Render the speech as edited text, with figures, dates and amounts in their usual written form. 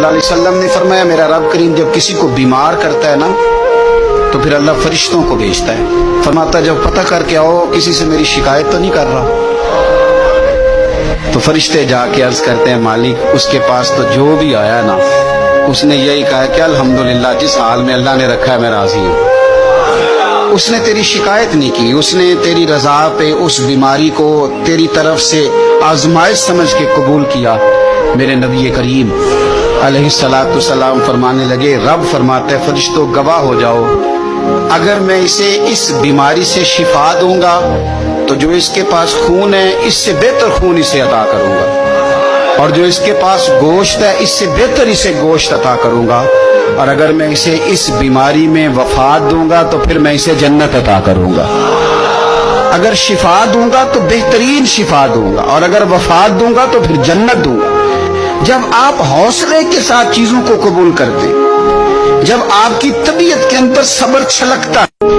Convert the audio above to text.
اللہ علیہ وسلم نے فرمایا میرا رب کریم جب کسی کو بیمار کرتا ہے نا تو پھر اللہ فرشتوں کو بھیجتا ہے، فرماتا ہے جب پتہ کر کے آؤ کسی سے میری شکایت تو نہیں کر رہا۔ تو فرشتے جا کے عرض کرتے ہیں مالک اس کے پاس تو جو بھی آیا نا اس نے یہی کہا کہ الحمدللہ جس حال میں اللہ نے رکھا ہے میں راضی ہوں۔ اس نے تیری شکایت نہیں کی، اس نے تیری رضا پہ اس بیماری کو تیری طرف سے آزمائش سمجھ کے قبول کیا۔ میرے نبی کریم علیہ الصلوۃ والسلام فرمانے لگے، رب فرماتا ہے فرشتوں گواہ ہو جاؤ، اگر میں اسے اس بیماری سے شفا دوں گا تو جو اس کے پاس خون ہے اس سے بہتر خون اسے عطا کروں گا، اور جو اس کے پاس گوشت ہے اس سے بہتر اسے گوشت عطا کروں گا، اور اگر میں اسے اس بیماری میں وفات دوں گا تو پھر میں اسے جنت عطا کروں گا۔ اگر شفا دوں گا تو بہترین شفا دوں گا، اور اگر وفات دوں گا تو پھر جنت دوں گا۔ جب آپ حوصلے کے ساتھ چیزوں کو قبول کرتے ہیں، جب آپ کی طبیعت کے اندر صبر چھلکتا ہے،